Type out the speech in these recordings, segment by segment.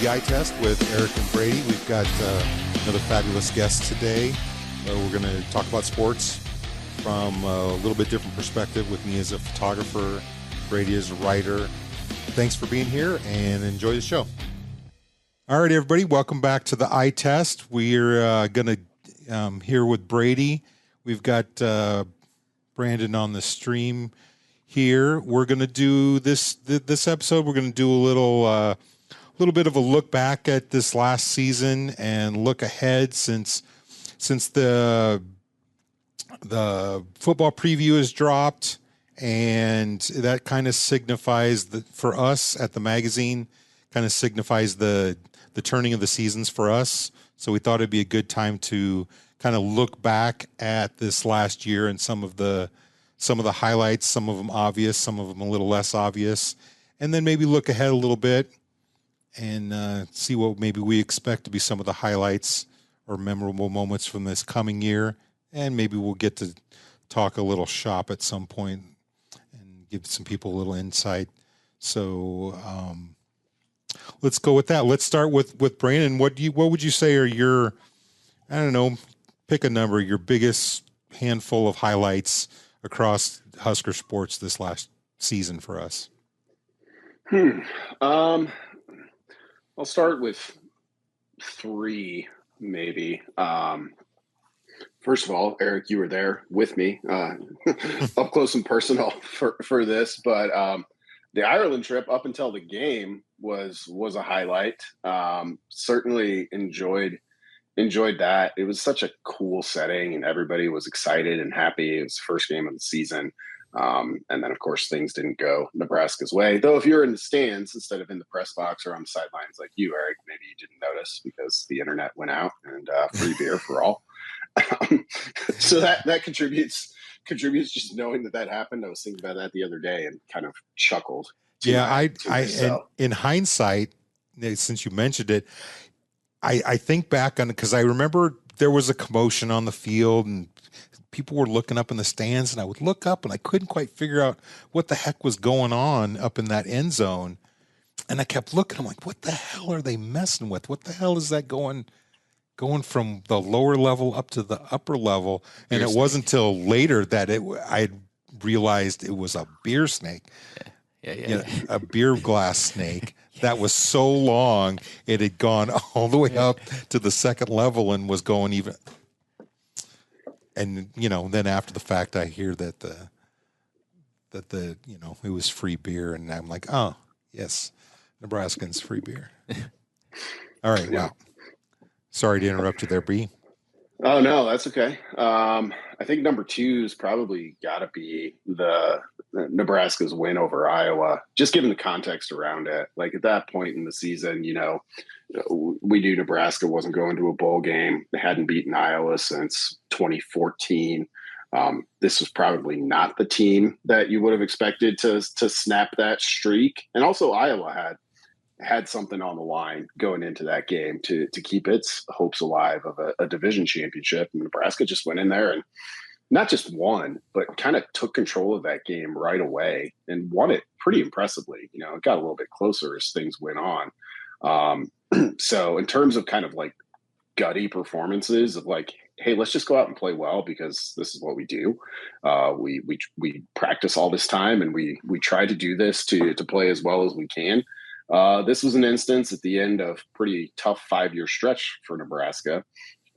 the Eye Test with Eric and Brady. We've got another fabulous guest today. We're going to talk about sports from a little bit different perspective with me as a photographer, Brady as a writer. Thanks for being here and enjoy the show. All right, everybody, welcome back to the Eye Test. We're going to here with Brady. We've got Brandon on the stream here. We're going to do this episode. We're going to do a little bit of a look back at this last season and look ahead since the football preview has dropped, and that kind of signifies for us at the magazine, kind of signifies the turning of the seasons for us. So we thought it'd be a good time to kind of look back at this last year and some of the highlights, some of them obvious, some of them a little less obvious, and then maybe look ahead a little bit and see what maybe we expect to be some of the highlights or memorable moments from this coming year. And maybe we'll get to talk a little shop at some point and give some people a little insight. So let's go with that. Let's start with Brandon. What would you say are your, I don't know, pick a number, your biggest handful of highlights across Husker sports this last season for us? I'll start with three, maybe. First of all, Eric, you were there with me, up close and personal for this. But the Ireland trip up until the game was a highlight. Certainly enjoyed that. It was such a cool setting, and everybody was excited and happy. It was the first game of the season. And then, of course, things didn't go Nebraska's way. Though if you're in the stands instead of in the press box or on the sidelines like you, Eric, maybe you didn't notice because the internet went out and free beer for all. So that contributes just knowing that happened. I was thinking about that the other day and kind of chuckled. In hindsight, since you mentioned it, I think back on it because I remember there was a commotion on the field and people were looking up in the stands, and I would look up and I couldn't quite figure out what the heck was going on up in that end zone. And I kept looking. I'm like, what the hell are they messing with? What the hell is that going from the lower level up to the upper level? And it wasn't until later that I realized it was a beer snake. Yeah. A beer glass snake that was so long it had gone all the way up to the second level and was going even. And then after the fact, I hear that it was free beer, and I'm like, oh yes, Nebraskans free beer. All right, wow. Sorry to interrupt you there, Bree. Oh, no, that's okay. I think number two is probably got to be the Nebraska's win over Iowa, just given the context around it. Like at that point in the season, we knew Nebraska wasn't going to a bowl game. They hadn't beaten Iowa since 2014. This was probably not the team that you would have expected to snap that streak. And also Iowa had something on the line going into that game to keep its hopes alive of a division championship. And Nebraska just went in there and not just won, but kind of took control of that game right away and won it pretty impressively. It got a little bit closer as things went on. So in terms of kind of like gutty performances of like, hey, let's just go out and play well because this is what we do. We practice all this time and we try to do this to play as well as we can. This was an instance at the end of pretty tough 5-year stretch for Nebraska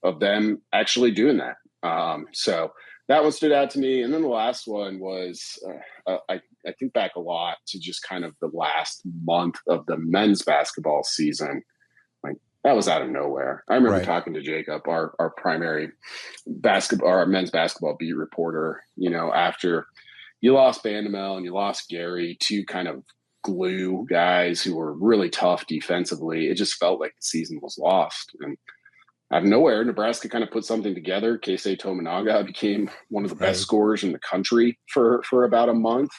of them actually doing that. So that one stood out to me. And then the last one was, I think back a lot to just kind of the last month of the men's basketball season. Like that was out of nowhere. I remember talking to Jacob, our primary our men's basketball beat reporter, after you lost Bandamel and you lost Gary, two kind of glue guys who were really tough defensively. It just felt like the season was lost. And out of nowhere, Nebraska kind of put something together. Keisei Tominaga became one of the best scorers in the country for about a month.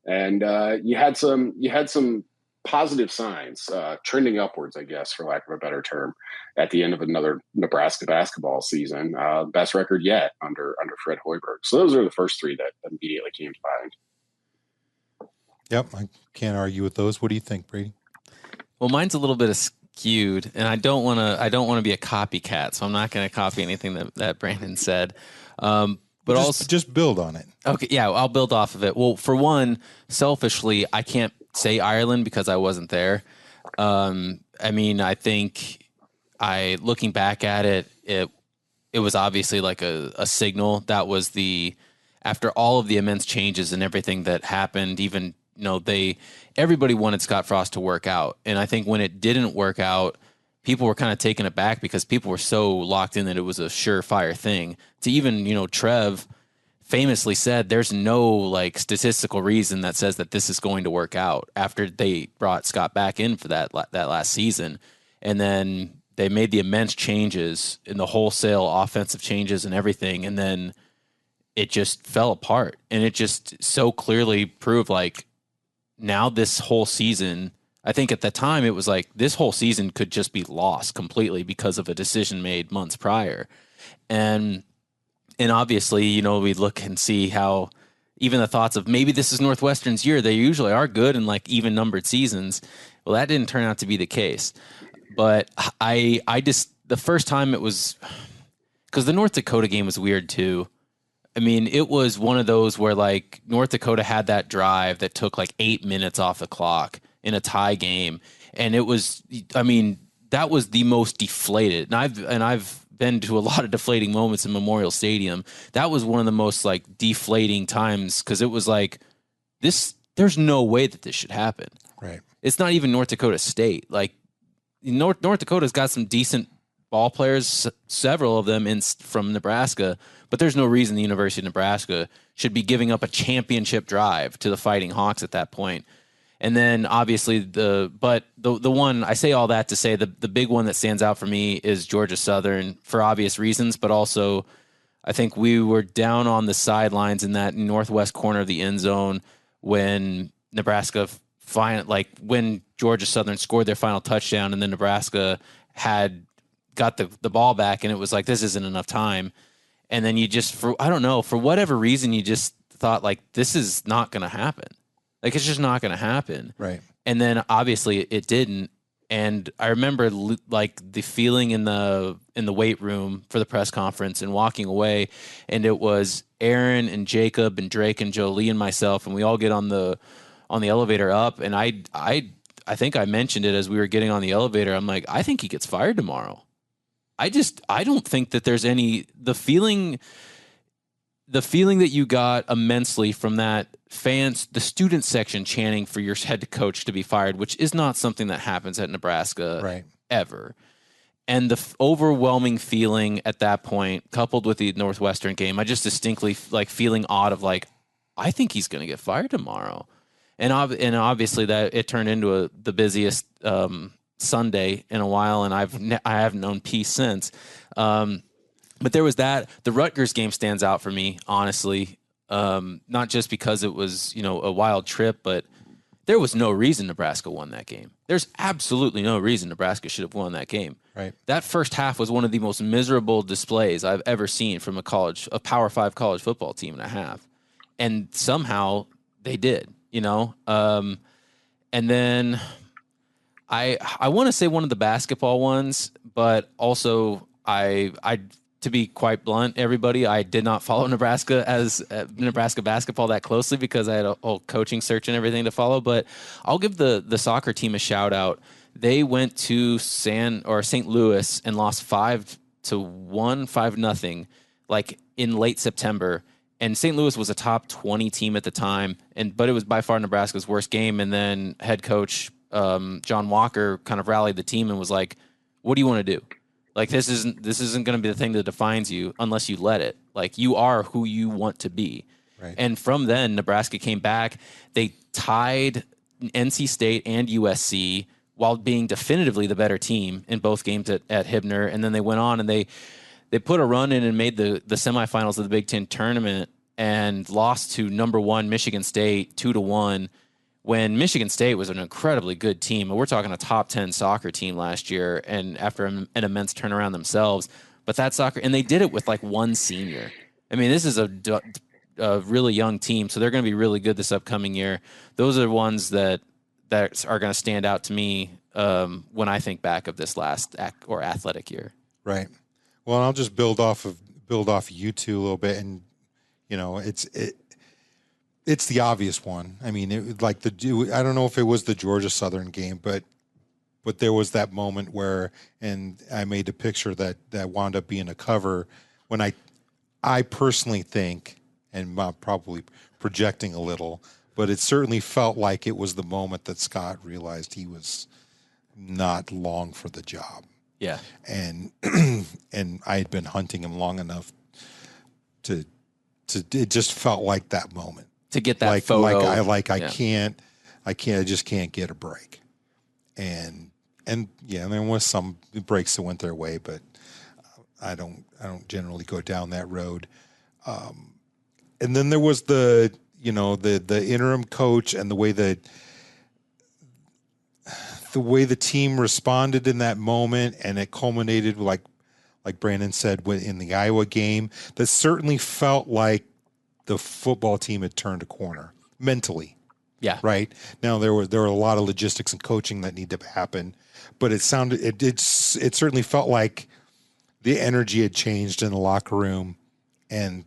And you had some positive signs trending upwards, I guess, for lack of a better term, at the end of another Nebraska basketball season. Best record yet under Fred Hoiberg. So those are the first three that immediately came to mind. Yep, I can't argue with those. What do you think, Brady? Well, mine's a little bit skewed, and I don't want to be a copycat, so I'm not going to copy anything that Brandon said. But also just build on it. Okay, yeah, I'll build off of it. Well, for one, selfishly, I can't say Ireland because I wasn't there. I mean, I think looking back at it, it was obviously like a signal. That was after all of the immense changes and everything that happened, even, everybody wanted Scott Frost to work out. And I think when it didn't work out, people were kind of taken aback because people were so locked in that it was a surefire thing. To even, Trev famously said there's no like statistical reason that says that this is going to work out after they brought Scott back in for that last season. And then they made the immense changes in the wholesale offensive changes and everything. And then it just fell apart. And it just so clearly proved like now this whole season, I think at the time it was like this whole season could just be lost completely because of a decision made months prior. And obviously, we look and see how even the thoughts of maybe this is Northwestern's year. They usually are good in like even numbered seasons. Well, that didn't turn out to be the case. But I just, the first time it was, because the North Dakota game was weird too. I mean, it was one of those where like North Dakota had that drive that took like 8 minutes off the clock in a tie game. And it was, I mean, that was the most deflated. And I've been to a lot of deflating moments in Memorial Stadium. That was one of the most like deflating times because it was like there's no way that this should happen. Right. It's not even North Dakota State. Like North Dakota's got some decent ball players, several of them from Nebraska, but there's no reason the University of Nebraska should be giving up a championship drive to the Fighting Hawks at that point. And then obviously the one, I say all that to say the big one that stands out for me is Georgia Southern for obvious reasons, but also I think we were down on the sidelines in that northwest corner of the end zone when Nebraska when Georgia Southern scored their final touchdown and then Nebraska had got the ball back and it was like, this isn't enough time. And then you just, for whatever reason, you just thought like, this is not going to happen. Like, it's just not going to happen. Right. And then obviously it didn't. And I remember like the feeling in the weight room for the press conference and walking away. And it was Aaron and Jacob and Drake and Jolie and myself. And we all get on the elevator up. And I think I mentioned it as we were getting on the elevator. I'm like, I think he gets fired tomorrow. I don't think that there's the feeling that you got immensely from that the student section chanting for your head coach to be fired, which is not something that happens at Nebraska right. ever. And the overwhelming feeling at that point, coupled with the Northwestern game, I just distinctly like feeling odd of like, I think he's going to get fired tomorrow. And obviously that it turned into the busiest Sunday in a while, and I haven't known peace since. But there was that. The Rutgers game stands out for me, honestly, not just because it was a wild trip, but there was no reason Nebraska won that game. There's absolutely no reason Nebraska should have won that game. Right. That first half was one of the most miserable displays I've ever seen from a Power 5 college football team and a half, and somehow they did. And then I want to say one of the basketball ones, but also to be quite blunt, everybody, I did not follow Nebraska basketball that closely because I had a whole coaching search and everything to follow. But I'll give the soccer team a shout out. They went to St. Louis and lost 5-0, like in late September. And St. Louis was a top 20 team at the time, but it was by far Nebraska's worst game. And then head coach John Walker kind of rallied the team and was like, "What do you want to do? Like, this isn't going to be the thing that defines you unless you let it. Like, you are who you want to be." Right. And from then, Nebraska came back. They tied NC State and USC while being definitively the better team in both games at Hibner. And then they went on and they put a run in and made the semifinals of the Big Ten tournament and lost to number 1 Michigan State 2-1. When Michigan State was an incredibly good team. We're talking a top 10 soccer team last year, and after an immense turnaround themselves. But that soccer, and they did it with like one senior. I mean, this is a really young team, so they're going to be really good this upcoming year. Those are ones that that are going to stand out to me when I think back of this last athletic year. Right. Well, I'll just build off you two a little bit, and it's the obvious one. I mean, I don't know if it was the Georgia Southern game, but there was that moment where, and I made a picture that wound up being a cover when I personally think, and I'm probably projecting a little, but it certainly felt like it was the moment that Scott realized he was not long for the job. Yeah. And I had been hunting him long enough to it just felt like that moment. To get that photo. I just can't get a break. And there was some breaks that went their way, but I don't generally go down that road. And then there was the interim coach and the way the team responded in that moment, and it culminated like Brandon said in the Iowa game. That certainly felt like the football team had turned a corner mentally. Yeah. Right. Now there were a lot of logistics and coaching that need to happen, but it certainly felt like the energy had changed in the locker room, and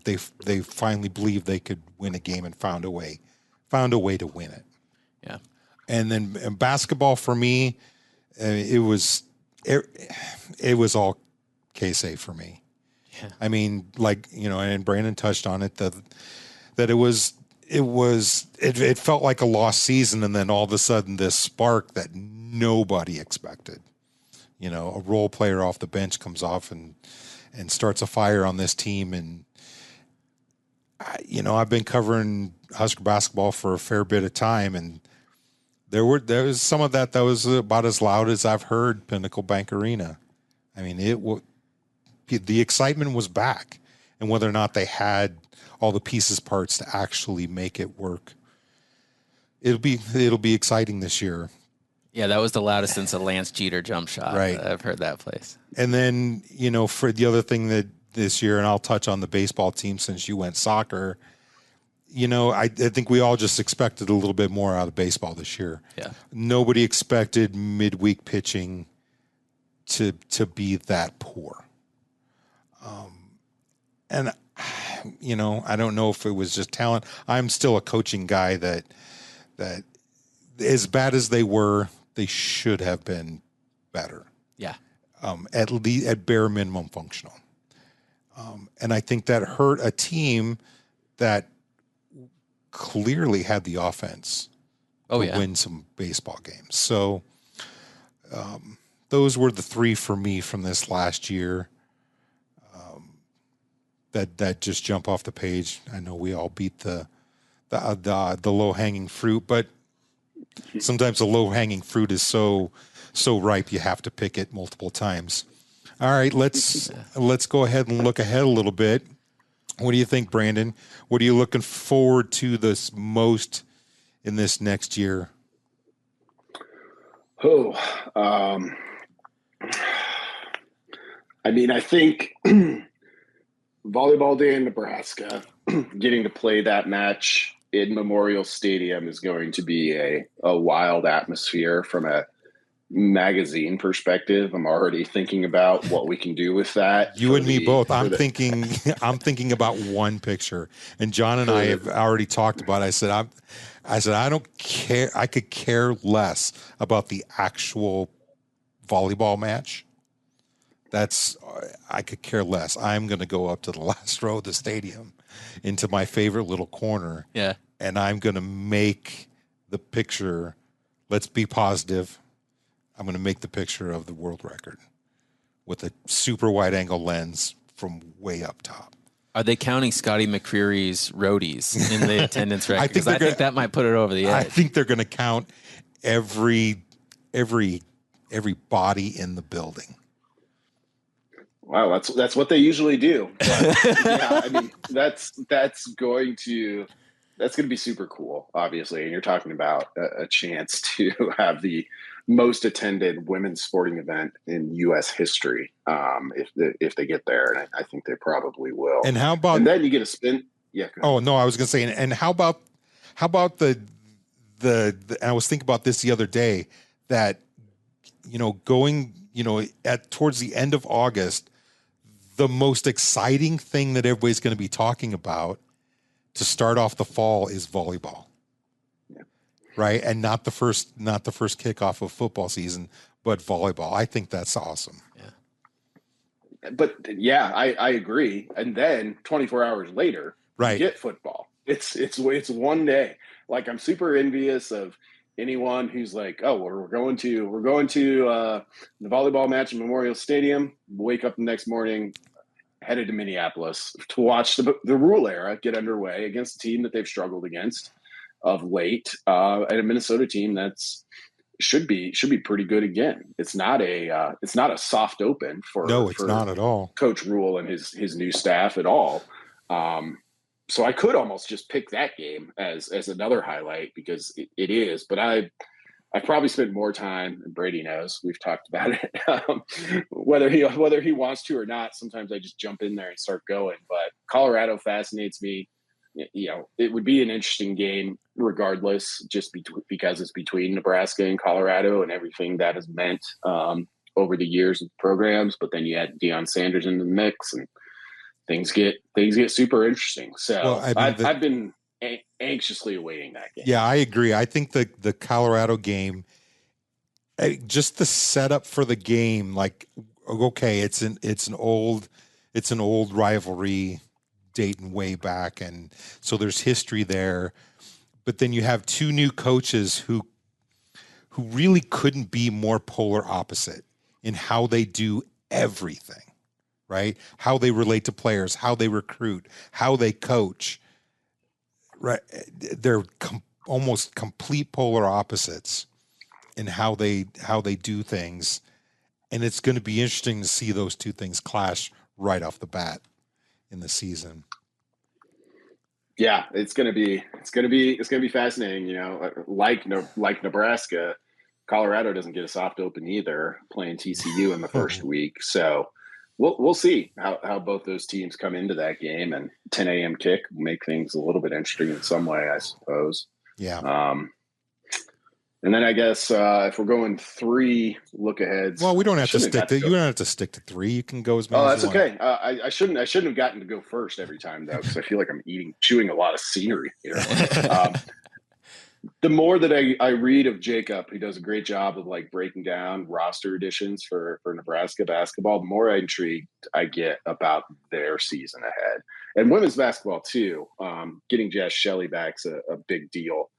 they finally believed they could win a game and found a way to win it. Yeah. And then basketball for me, it was all K-State for me. Yeah. I mean, and Brandon touched on it, that it felt like a lost season, and then all of a sudden this spark that nobody expected. A role player off the bench comes off and starts a fire on this team, and I've been covering Husker basketball for a fair bit of time, and there was some of that was about as loud as I've heard Pinnacle Bank Arena. I mean, the excitement was back, and whether or not they had all the parts to actually make it work, it'll be exciting this year. Yeah, that was the loudest since a Lance Jeter jump shot. Right. I've heard that place. And then, for the other thing that this year, and I'll touch on the baseball team since you went soccer, I think we all just expected a little bit more out of baseball this year. Yeah. Nobody Nobody expected midweek pitching to be that poor. And I don't know if it was just talent. I'm still a coaching guy that as bad as they were, they should have been better. Yeah. At least at bare minimum functional. And I think that hurt a team that clearly had the offense to win some baseball games. So those were the three for me from this last year. That just jump off the page. I know we all beat the low hanging fruit, but sometimes the low hanging fruit is so ripe you have to pick it multiple times. All right, let's go ahead and look ahead a little bit. What do you think, Brandon? What are you looking forward to this most in this next year? I think Volleyball Day in Nebraska, getting to play that match in Memorial Stadium is going to be a wild atmosphere from a magazine perspective. I'm already thinking about what we can do with that. You and me both. I'm thinking about one picture, and John and I have already talked about it. I said I don't care. I could care less about the actual volleyball match. I could care less. I'm going to go up to the last row of the stadium into my favorite little corner. Yeah. And I'm going to make the picture. Let's be positive. I'm going to make the picture of the world record with a super wide angle lens from way up top. Are they counting Scotty McCreery's roadies in the attendance record? I think that might put it over the edge. I think they're going to count every body in the building. Wow, that's what they usually do. But, yeah, that's going to be super cool, obviously. And you're talking about a chance to have the most attended women's sporting event in U.S. history, if they get there, and I think they probably will. And how about? And then you get a spin. Yeah. Oh no, I was going to say, and how about the I was thinking about this the other day, that, going, towards the end of August, the most exciting thing that everybody's going to be talking about to start off the fall is volleyball. Yeah. Right. And not the first kickoff of football season, but volleyball. I think that's awesome. Yeah. But yeah, I agree. And then 24 hours later, right, you get football. It's one day. Like, I'm super envious of anyone who's like, oh, well, we're going to the volleyball match in Memorial Stadium. Wake up the next morning, headed to Minneapolis to watch the rural era get underway against a team that they've struggled against of late, and a Minnesota team that's should be pretty good again. It's not a soft open for not at all. Coach Rule and his new staff at all. So I could almost just pick that game as another highlight, because it is. But I've probably spent more time, and Brady knows, we've talked about it, whether he wants to or not. Sometimes I just jump in there and start going. But Colorado fascinates me. It would be an interesting game regardless, just because it's between Nebraska and Colorado and everything that has meant over the years of programs. But then you add Deion Sanders into the mix, and things get super interesting. So I've been anxiously awaiting that game. Yeah, I agree. I think the Colorado game, just the setup for the game, like, okay, it's an old rivalry dating way back, and so there's history there. But then you have two new coaches who really couldn't be more polar opposite in how they do everything. Right? How they relate to players, how they recruit, how they coach. Right? They're almost complete polar opposites in how they do things, and it's going to be interesting to see those two things clash right off the bat in the season. Yeah, it's going to be fascinating. Like Nebraska, Colorado doesn't get a soft open either, playing TCU in the first week, so. We'll see how both those teams come into that game, and 10 a.m. kick will make things a little bit interesting in some way, I suppose. Yeah. And then I guess if we're going 3 look aheads. Well, we don't have to stick to. You don't have to stick to 3. You can go as many. Oh, as that's okay. I shouldn't have gotten to go first every time, though, because I feel like I'm chewing a lot of scenery here. The more that I read of Jacob, he does a great job of like breaking down roster additions for Nebraska basketball, the more intrigued I get about their season ahead. And women's basketball too. Getting Jess Shelley back's a big deal.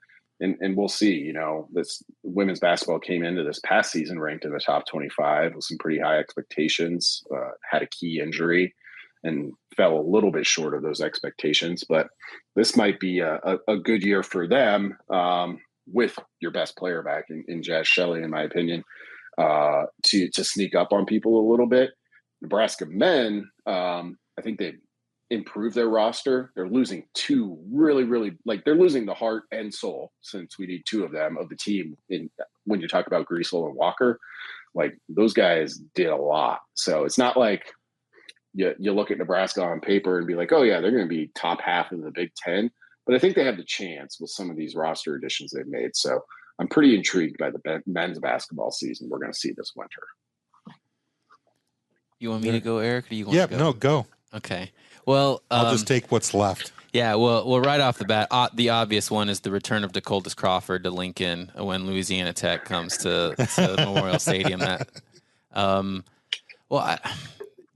And we'll see, this women's basketball came into this past season ranked in the top 25 with some pretty high expectations, had a key injury and fell a little bit short of those expectations. But this might be a good year for them, with your best player back in Jazz Shelley, in my opinion, to sneak up on people a little bit. Nebraska men, I think they've improved their roster. They're losing 2 really, really, they're losing the heart and soul, since we need 2 of them, of the team. When you talk about Griesel and Walker, those guys did a lot. So it's not like you look at Nebraska on paper and be like, oh yeah, they're going to be top half of the Big Ten. But I think they have the chance with some of these roster additions they've made. So I'm pretty intrigued by the men's basketball season we're going to see this winter. You want me to go, Eric? Or do you want to go? No, go. Okay. Well, I'll just take what's left. Yeah, well, right off the bat, the obvious one is the return of DeColdis Crawford to Lincoln when Louisiana Tech comes to Memorial Stadium.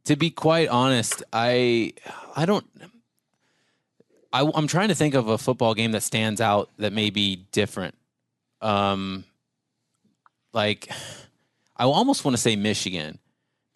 To be quite honest, I'm trying to think of a football game that stands out that may be different. I almost want to say Michigan,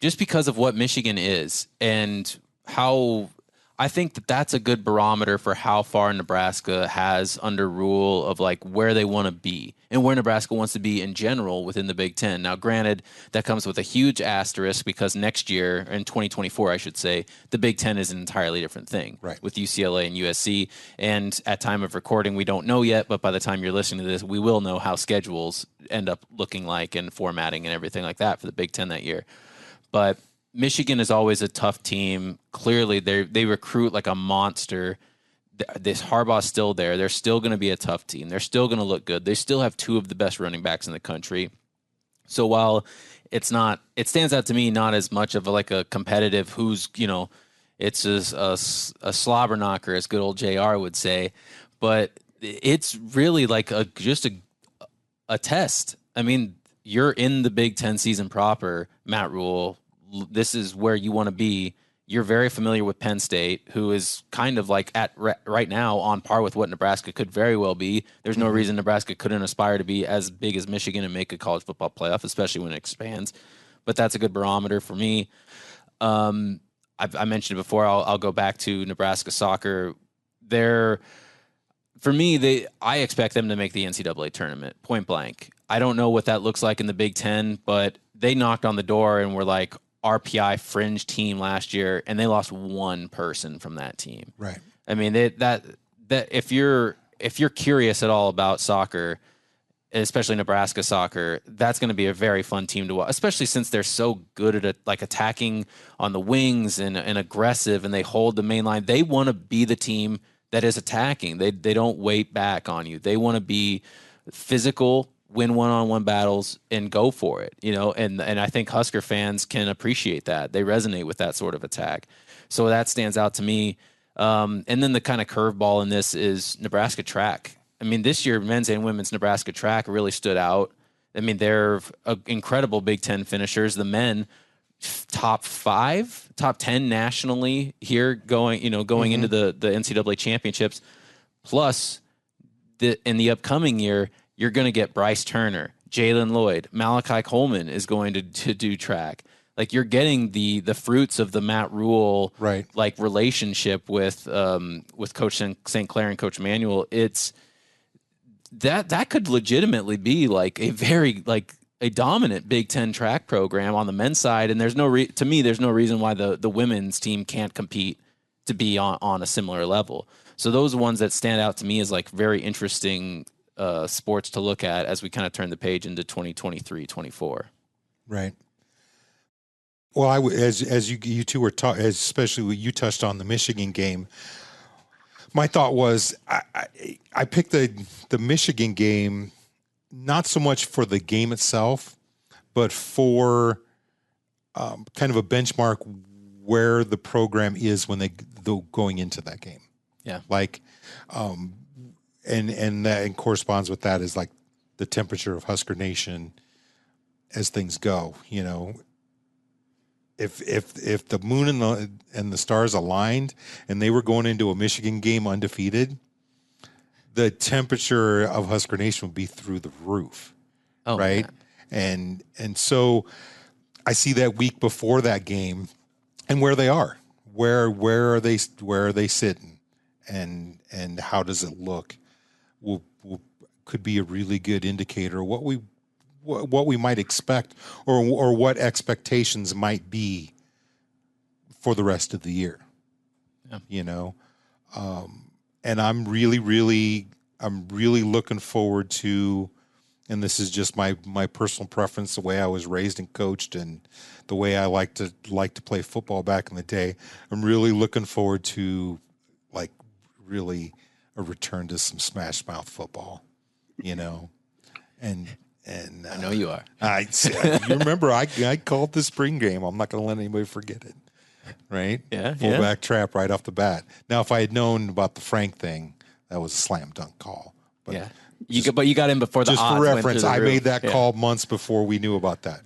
just because of what Michigan is and how I think that's a good barometer for how far Nebraska has under rule of where they want to be and where Nebraska wants to be in general within the Big Ten. Now, granted, that comes with a huge asterisk because next year, in 2024, I should say, the Big Ten is an entirely different thing, right, with UCLA and USC. And at time of recording, we don't know yet, but by the time you're listening to this, we will know how schedules end up looking like and formatting and everything like that for the Big Ten that year. But Michigan is always a tough team. Clearly, they recruit like a monster. this Harbaugh's still there. They're still going to be a tough team. They're still going to look good. They still have two of the best running backs in the country. So while it stands out to me not as much of like a competitive who's, it's just a slobber knocker, as good old JR would say, but it's really like just a test. I mean, you're in the Big Ten season proper, Matt Rule. This is where you want to be. You're very familiar with Penn State, who is kind of like right now on par with what Nebraska could very well be. There's no reason Nebraska couldn't aspire to be as big as Michigan and make a college football playoff, especially when it expands. But that's a good barometer for me. I mentioned it before. I'll go back to Nebraska soccer. For me, I expect them to make the NCAA tournament, point blank. I don't know what that looks like in the Big Ten, but they knocked on the door and were like RPI fringe team last year, and they lost one person from that team. Right. I mean, that if you're curious at all about soccer, especially Nebraska soccer, that's going to be a very fun team to watch, especially since they're so good at like attacking on the wings and aggressive, and they hold the main line. They want to be the team that is attacking. They don't wait back on you. They want to be physical, win one-on-one battles, and go for it. And I think Husker fans can appreciate that. They resonate with that sort of attack. So that stands out to me. And then the kind of curveball in this is Nebraska track. I mean, this year, men's and women's Nebraska track really stood out. I mean, they're incredible Big Ten finishers. The men, top 10 nationally here going into the NCAA championships. Plus, in the upcoming year, you're going to get Bryce Turner, Jalen Lloyd, Malachi Coleman is going to do track. Like, you're getting the fruits of the Matt Rule like relationship with Coach St. Clair and Coach Manuel. It's that could legitimately be like a very a dominant Big Ten track program on the men's side, and there's no reason why the women's team can't compete to be on a similar level. So those ones that stand out to me as like very interesting sports to look at as we kind of turn the page into 2023-24. Right. Well, as you two were talking, especially when you touched on the Michigan game, my thought was I picked the Michigan game not so much for the game itself, but for kind of a benchmark where the program is when they're going into that game. Yeah. Like, and that corresponds with that is like the temperature of Husker Nation as things go. If the moon and the stars aligned and they were going into a Michigan game undefeated, the temperature of Husker Nation would be through the roof. Oh, right. Man. And so I see that week before that game and where they are, where are they sitting and how does it look could be a really good indicator of what we might expect or what expectations might be for the rest of the year. Yeah. And I'm really looking forward to, and this is just my personal preference, the way I was raised and coached and the way I like to play football back in the day. I'm really looking forward to like really a return to some smash mouth football, and I know you are. You remember I called the spring game. I'm not going to let anybody forget it. Right? Yeah. Fullback trap right off the bat. Now, if I had known about the Frank thing, that was a slam dunk call. But yeah. But you got in before the odds. Just for reference, I roof. made that call months before we knew about that.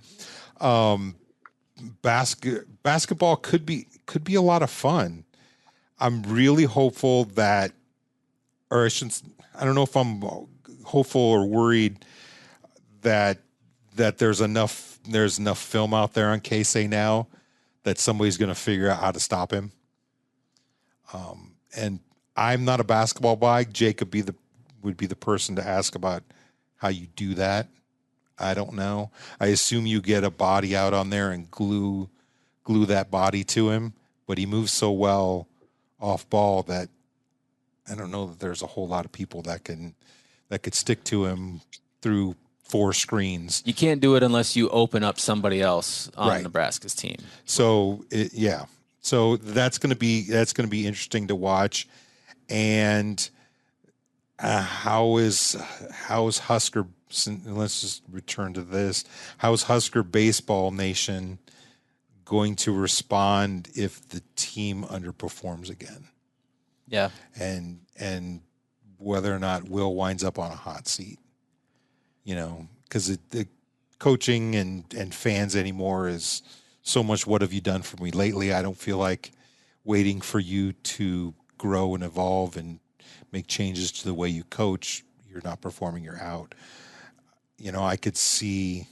Basketball could be a lot of fun. I'm really hopeful that, or I don't know if I'm hopeful or worried that there's enough film out there on Casey now that somebody's going to figure out how to stop him. And I'm not a basketball guy. Jake would be the person to ask about how you do that. I don't know. I assume you get a body out on there and glue that body to him, but he moves so well off ball that I don't know that there's a whole lot of people that could stick to him through 4 screens. You can't do it unless you open up somebody else on Nebraska's team. So So that's going to be interesting to watch. And how is Husker? Let's just return to this. How is Husker baseball nation going to respond if the team underperforms again? Yeah, and whether or not Will winds up on a hot seat, because the coaching and fans anymore is so much. What have you done for me lately? I don't feel like waiting for you to grow and evolve and make changes to the way you coach. You're not performing, you're out. I could see,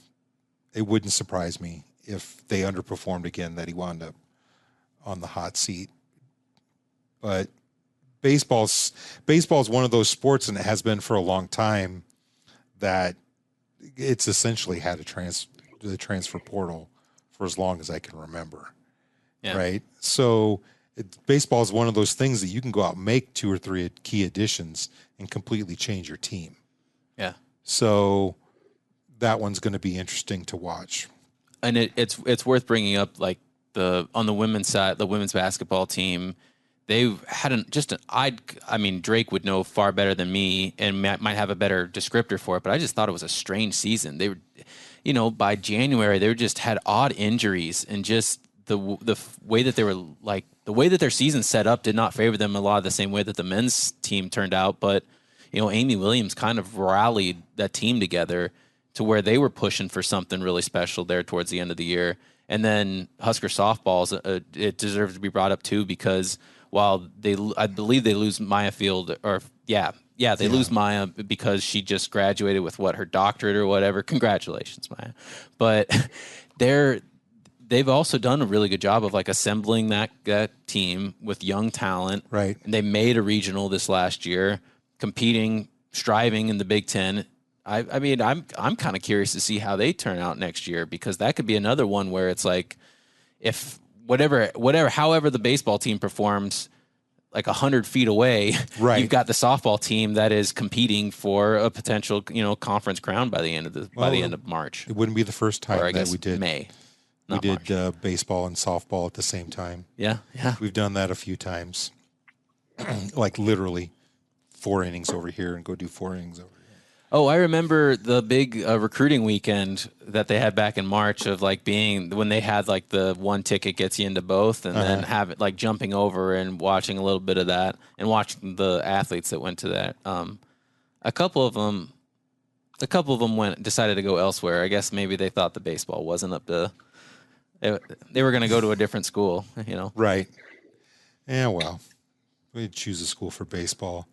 it wouldn't surprise me if they underperformed again, that he wound up on the hot seat. But baseball's one of those sports, and it has been for a long time, that it's essentially had the transfer portal for as long as I can remember. Yeah. Right. So baseball is one of those things that you can go out and make 2 or 3 key additions and completely change your team. Yeah. So that one's going to be interesting to watch. And it's worth bringing up, like, on the women's side, the women's basketball team, they had I mean, Drake would know far better than me and might have a better descriptor for it, but I just thought it was a strange season. They were, by January, they just had odd injuries, and just the way that they were, like, the way that their season set up did not favor them a lot of the same way that the men's team turned out. But, Amy Williams kind of rallied that team together to where they were pushing for something really special there towards the end of the year. And then Husker softballs, it deserves to be brought up too, because while I believe they lose Maya Field, they lose Maya because she just graduated with her doctorate or whatever. Congratulations, Maya. But they've also done a really good job of, like, assembling that team with young talent. Right. And they made a regional this last year, competing, striving in the Big Ten. I mean, I'm kind of curious to see how they turn out next year, because that could be another one where it's like, if however the baseball team performs, like 100 feet away, right, you've got the softball team that is competing for a potential, conference crown by the end of March. It wouldn't be the first time that we did May. We did baseball and softball at the same time. Yeah. We've done that a few times, like literally 4 innings over here and go do 4 innings over here. Oh, I remember the big recruiting weekend that they had back in March of, like, being when they had, like, the one ticket gets you into both, and then have it, like, jumping over and watching a little bit of that and watching the athletes that went to that. A couple of them decided to go elsewhere. I guess maybe they thought the baseball wasn't up to. They were going to go to a different school, Right. Yeah, well, we'd choose a school for baseball.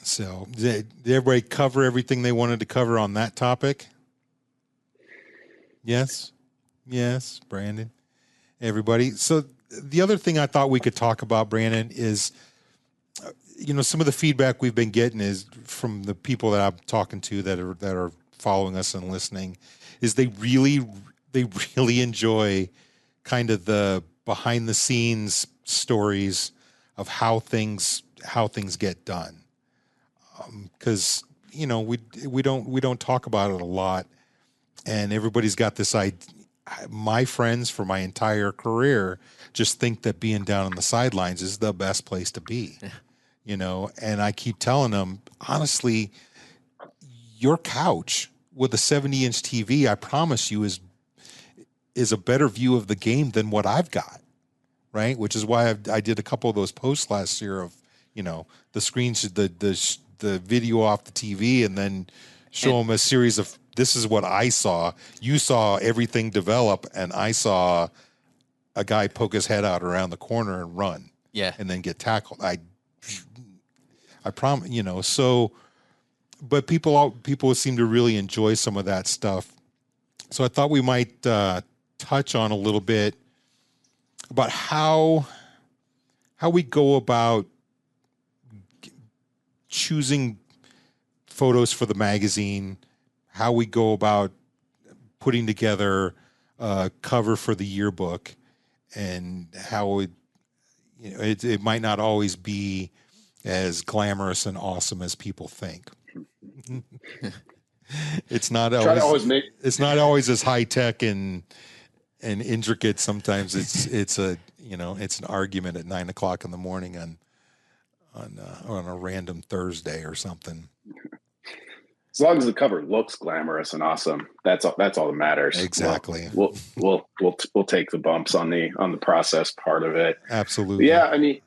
So did everybody cover everything they wanted to cover on that topic? Yes, Brandon, everybody. So the other thing I thought we could talk about, Brandon, is, some of the feedback we've been getting is from the people that I'm talking to that are following us and listening, is they really enjoy kind of the behind the scenes stories of how things get done. Because we don't talk about it a lot, and everybody's got this idea. My friends for my entire career just think that being down on the sidelines is the best place to be, and I keep telling them, honestly, your couch with a 70-inch TV, I promise you, is a better view of the game than what I've got, right? Which is why I did a couple of those posts last year of, the screens, the video off the TV, and then show them a series of, this is what I saw. You saw everything develop, and I saw a guy poke his head out around the corner and run. Yeah. And then get tackled. I promise, so, but people seem to really enjoy some of that stuff. So I thought we might touch on a little bit about how we go about choosing photos for the magazine, how we go about putting together a cover for the yearbook, and how it might not always be as glamorous and awesome as people think. It's not always as high tech and and intricate. Sometimes it's a it's an argument at 9 o'clock in the morning on a random Thursday or something. As long as the cover looks glamorous and awesome, that's all that matters. Exactly. We'll take the bumps on the process part of it. Absolutely. Yeah, I mean,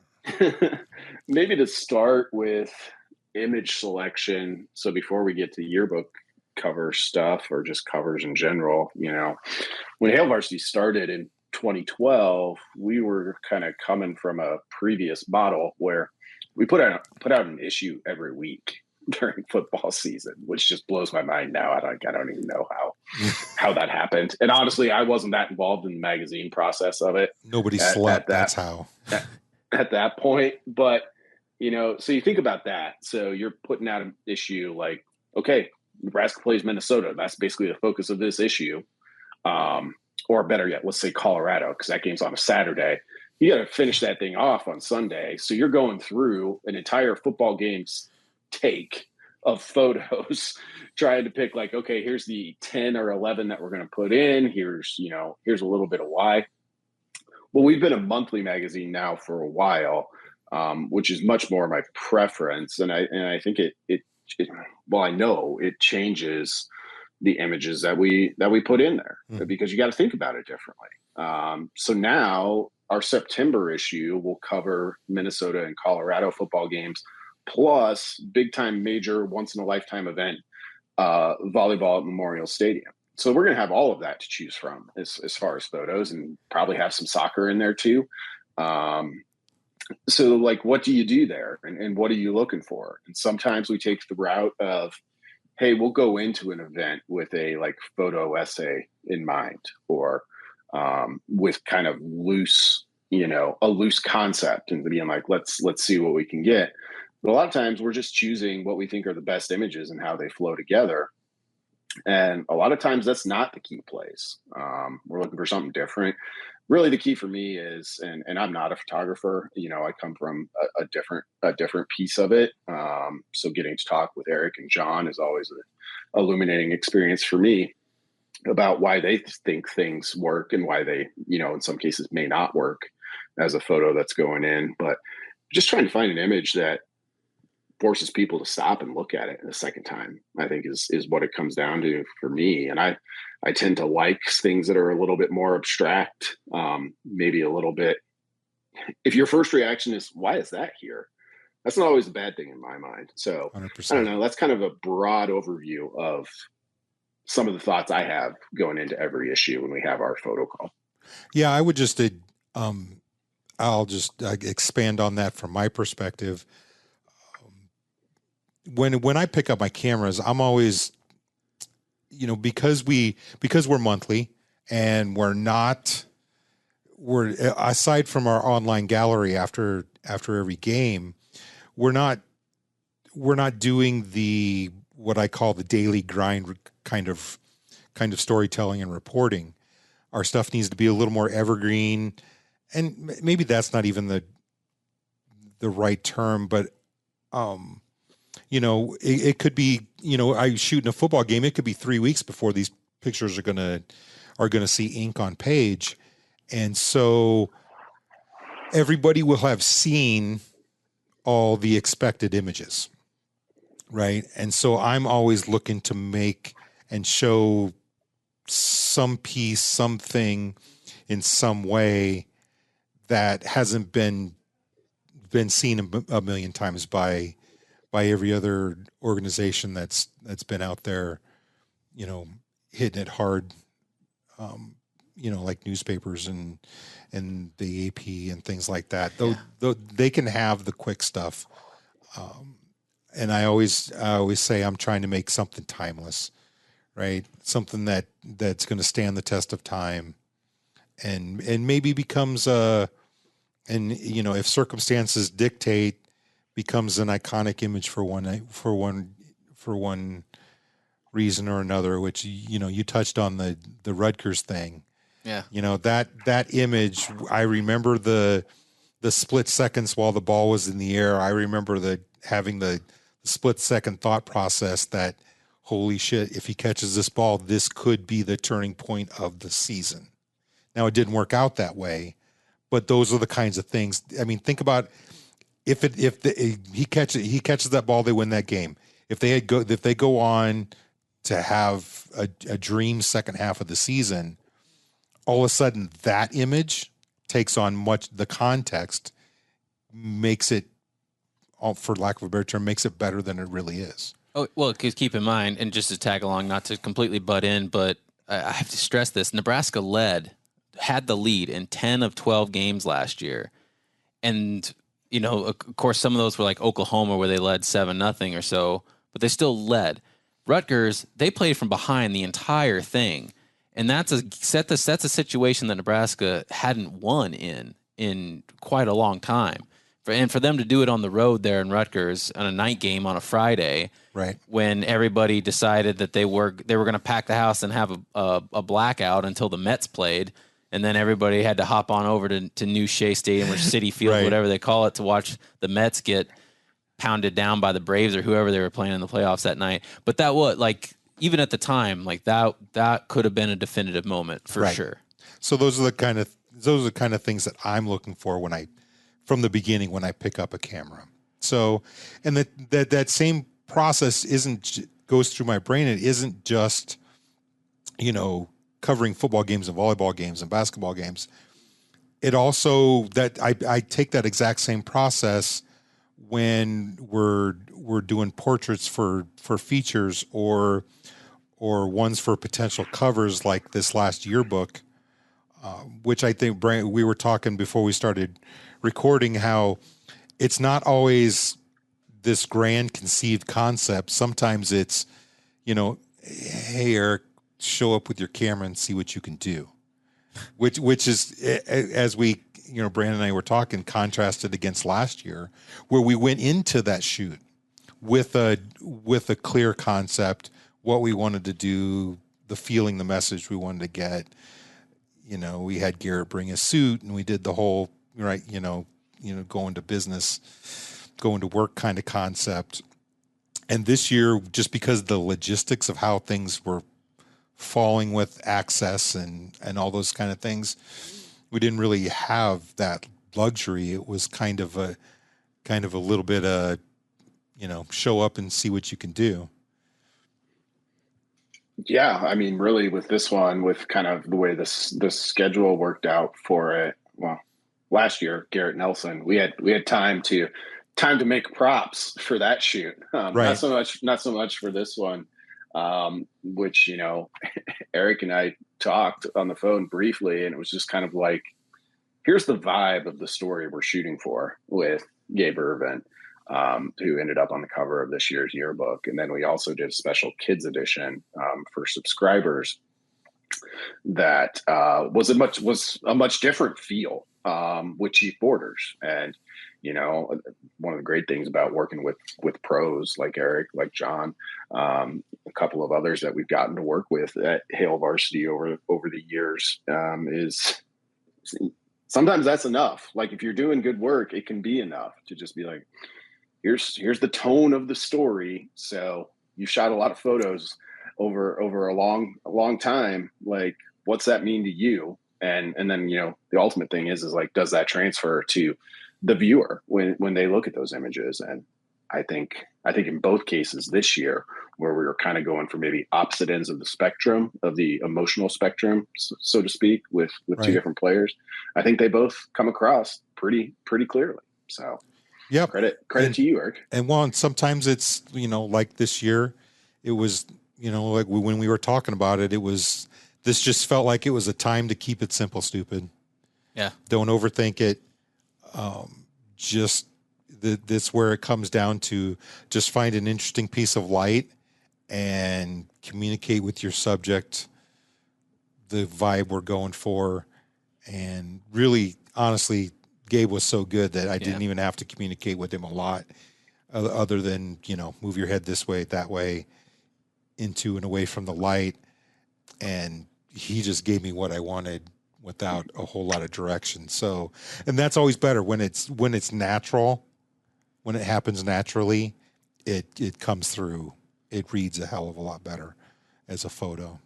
maybe to start with image selection. So before we get to yearbook cover stuff or just covers in general, when Hail Varsity started in 2012, we were kind of coming from a previous model where we put out an issue every week during football season, which just blows my mind now. I don't even know how that happened. And honestly, I wasn't that involved in the magazine process of it. Nobody slept. That's how. At that point. But, so you think about that. So you're putting out an issue like, okay, Nebraska plays Minnesota. That's basically the focus of this issue. Or better yet, let's say Colorado, because that game's on a Saturday. You got to finish that thing off on Sunday. So you're going through an entire football game's take of photos, trying to pick like, okay, here's the 10 or 11 that we're going to put in. Here's a little bit of why. Well, we've been a monthly magazine now for a while, which is much more my preference. And I think I know it changes the images that we put in there because you got to think about it differently. So now our September issue will cover Minnesota and Colorado football games, plus big time major once in a lifetime event, volleyball at Memorial Stadium. So we're going to have all of that to choose from as far as photos, and probably have some soccer in there too. So like, what do you do there? And what are you looking for? And sometimes we take the route of, hey, we'll go into an event with a like photo essay in mind, or with kind of loose, a loose concept, and being like, let's see what we can get. But a lot of times we're just choosing what we think are the best images and how they flow together. And a lot of times that's not the key place. We're looking for something different. Really, the key for me is, and I'm not a photographer. I come from a different piece of it. So getting to talk with Eric and John is always an illuminating experience for me about why they think things work and why they, in some cases may not work as a photo that's going in. But just trying to find an image that forces people to stop and look at it a second time, I think is what it comes down to for me. And I tend to like things that are a little bit more abstract, maybe a little bit. If your first reaction is, why is that here? That's not always a bad thing in my mind. So 100%. I don't know. That's kind of a broad overview of some of the thoughts I have going into every issue when we have our photo call. Yeah, I would just, I'll just expand on that from my perspective. When I pick up my cameras, I'm always, because we're monthly and we're aside from our online gallery after every game, we're not doing the, what I call the daily grind kind of storytelling and reporting. Our stuff needs to be a little more evergreen, and maybe that's not even the right term, but, it could be, I shoot in a football game. It could be 3 weeks before these pictures are going to see ink on page. And so everybody will have seen all the expected images. Right. And so I'm always looking to make and show some piece, something in some way that hasn't been seen a million times by every other organization that's been out there, hitting it hard, like newspapers and the AP and things like that. Though they can have the quick stuff. And I always say I'm trying to make something timeless, right? Something that's going to stand the test of time, and maybe becomes if circumstances dictate, becomes an iconic image for one reason or another. Which you touched on the Rutgers thing. Yeah. That image. I remember the split seconds while the ball was in the air. I remember having the split second thought process that, holy shit, if he catches this ball, this could be the turning point of the season. Now, it didn't work out that way, but those are the kinds of things. I mean, think about he catches that ball, they win that game. If they go on to have a dream second half of the season, all of a sudden that image takes on the context, makes it, for lack of a better term, makes it better than it really is. Oh, well, because keep in mind, and just to tag along, not to completely butt in, but I have to stress this: Nebraska had the lead in 10 of 12 games last year, and of course, some of those were like Oklahoma, where they led 7-0 or so, but they still led. Rutgers, they played from behind the entire thing, and that's a situation that Nebraska hadn't won in quite a long time. And for them to do it on the road there in Rutgers on a night game on a Friday, right, when everybody decided that they were going to pack the house and have a blackout until the Mets played, and then everybody had to hop on over to New Shea Stadium or Citi Field, right, whatever they call it, to watch the Mets get pounded down by the Braves or whoever they were playing in the playoffs that night. But that was even at the time, that could have been a definitive moment for sure. So those are the kind of things that I'm looking for from the beginning when I pick up a camera. So, and that same process goes through my brain. It isn't just, covering football games and volleyball games and basketball games. It also, that I take that exact same process when we're doing portraits for features or ones for potential covers like this last yearbook, which I think, Brandon, we were talking before we started recording, how it's not always this grand conceived concept. Sometimes it's, hey, Eric, show up with your camera and see what you can do, which is, as we, Brandon and I were talking, contrasted against last year, where we went into that shoot with a clear concept, what we wanted to do, the feeling, the message we wanted to get. We had Garrett bring a suit, and we did the whole, right, going to business, going to work kind of concept. And this year, just because of the logistics of how things were falling with access and all those kind of things, we didn't really have that luxury. It was kind of a little bit of, show up and see what you can do. Yeah, I mean, really, with this one, with kind of the way this schedule worked out for it. Well, last year, Garrett Nelson, we had time to make props for that shoot. Right. Not so much for this one, which Eric and I talked on the phone briefly, and it was just kind of like, here's the vibe of the story we're shooting for with Gabe Irvin, who ended up on the cover of this year's yearbook. And then we also did a special kids edition for subscribers that was a much different feel with Chief Borders. And one of the great things about working with pros like Eric, like John, a couple of others that we've gotten to work with at Hail Varsity over the years, is sometimes that's enough. Like, if you're doing good work, it can be enough to just be like, here's the tone of the story. So you shot a lot of photos over a long time. Like, what's that mean to you? And then, the ultimate thing is like, does that transfer to the viewer when they look at those images? And I think in both cases this year, where we were kind of going for maybe opposite ends of the spectrum, of the emotional spectrum, so to speak, with right. two different players, I think they both come across pretty clearly. So yeah, credit to you, Eric. And sometimes it's, like this year, it was, like when we were talking about it, this just felt like it was a time to keep it simple, stupid. Yeah. Don't overthink it. That's where it comes down to, just find an interesting piece of light and communicate with your subject the vibe we're going for. And really, honestly, Gabe was so good that I didn't even have to communicate with him a lot, other than, move your head this way, that way, into and away from the light. And he just gave me what I wanted without a whole lot of direction. So, and that's always better when it's natural, when it happens naturally, it comes through. It reads a hell of a lot better as a photo.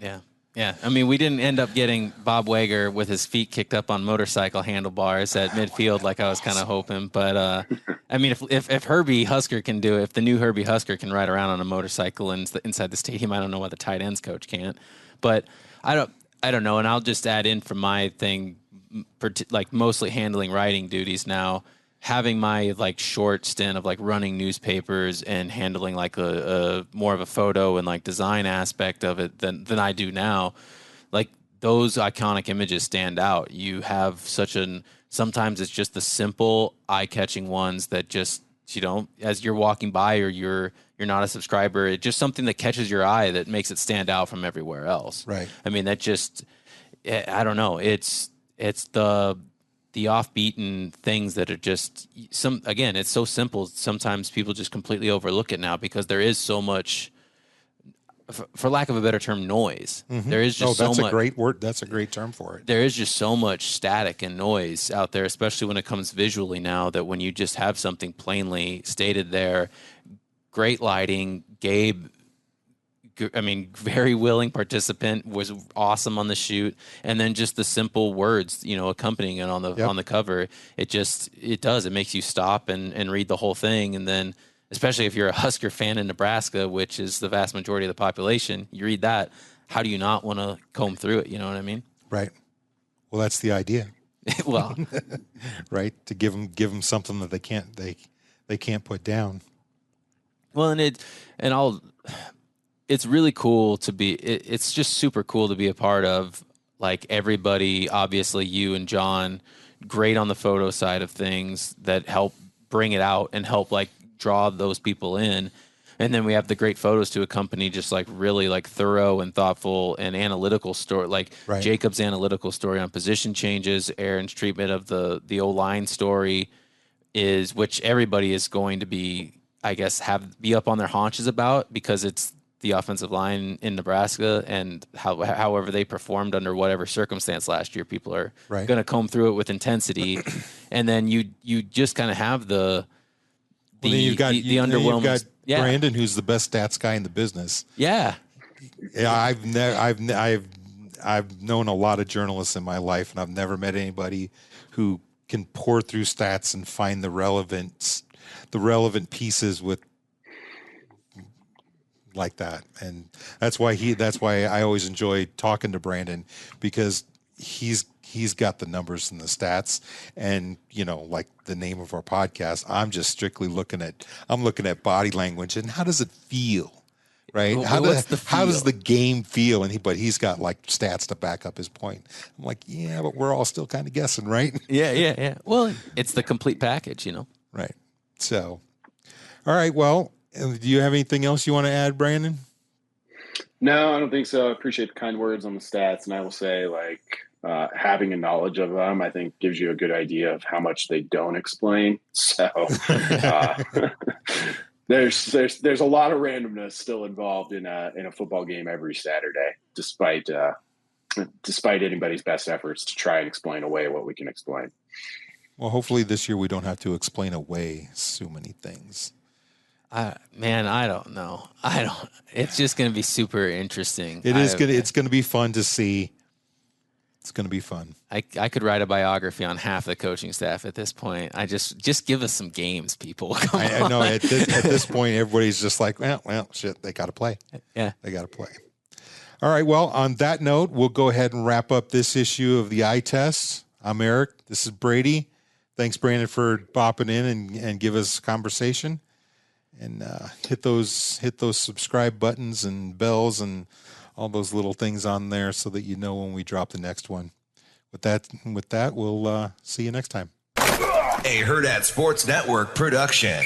Yeah. Yeah, I mean, we didn't end up getting Bob Wager with his feet kicked up on motorcycle handlebars at midfield like I was kind of hoping. But, I mean, if Herbie Husker can do it, if the new Herbie Husker can ride around on a motorcycle inside the stadium, I don't know why the tight ends coach can't. But I don't know, and I'll just add in from my thing, like mostly handling writing duties now, having my like short stint of like running newspapers and handling like a more of a photo and like design aspect of it than I do now. Like those iconic images stand out. You have sometimes it's just the simple eye-catching ones that just, as you're walking by or you're not a subscriber, it's just something that catches your eye that makes it stand out from everywhere else. Right. I mean, that just, I don't know. It's the off-beaten things that are just again, it's so simple. Sometimes people just completely overlook it now because there is so much, for lack of a better term, noise. Mm-hmm. There is just that's a great word. That's a great term for it. There is just so much static and noise out there, especially when it comes visually now, that when you just have something plainly stated there, great lighting, Gabe, I mean, very willing participant, was awesome on the shoot, and then just the simple words, accompanying it on the cover. It makes you stop and read the whole thing, and then especially if you're a Husker fan in Nebraska, which is the vast majority of the population, you read that. How do you not want to comb through it? You know what I mean? Right. Well, that's the idea. Well, right, to give them something that they can't put down. Well, it's really cool to be, it's just super cool to be a part of. Like everybody, obviously you and John, great on the photo side of things that help bring it out and help like draw those people in. And then we have the great photos to accompany just like really like thorough and thoughtful and analytical story, like right. Jacob's analytical story on position changes, Aaron's treatment of the O-line story which everybody is going to be, I guess, be up on their haunches about, because it's the offensive line in Nebraska, and however they performed under whatever circumstance last year, people are right. going to comb through it with intensity. And then you just kind of have the underwhelming. You've got Brandon, who's the best stats guy in the business. Yeah. Yeah. I've known a lot of journalists in my life, and I've never met anybody who can pour through stats and find the relevant pieces with like that. And that's why I always enjoy talking to Brandon, because he's got the numbers and the stats, and like the name of our podcast, I'm just strictly looking at body language and how does it feel, right? How does the game feel? But he's got like stats to back up his point. I'm like, yeah, but we're all still kind of guessing, right? Yeah. Well, it's the complete package, Right. So, all right. Well, do you have anything else you want to add, Brandon? No, I don't think so. I appreciate the kind words on the stats. And I will say, like, having a knowledge of them, I think, gives you a good idea of how much they don't explain. So there's a lot of randomness still involved in a football game every Saturday, despite anybody's best efforts to try and explain away what we can explain. Well, hopefully this year we don't have to explain away so many things. I don't know. It's just going to be super interesting. It's going to be fun to see. It's going to be fun. I could write a biography on half the coaching staff at this point. I just give us some games, people. I know at this point, everybody's just like, well, shit, they got to play. Yeah. They got to play. All right. Well, on that note, we'll go ahead and wrap up this issue of the Eye Test. I'm Eric. This is Brady. Thanks, Brandon, for bopping in and give us a conversation. And hit those subscribe buttons and bells and all those little things on there so that you know when we drop the next one. With that, we'll see you next time. A Hurrdat Sports Network production.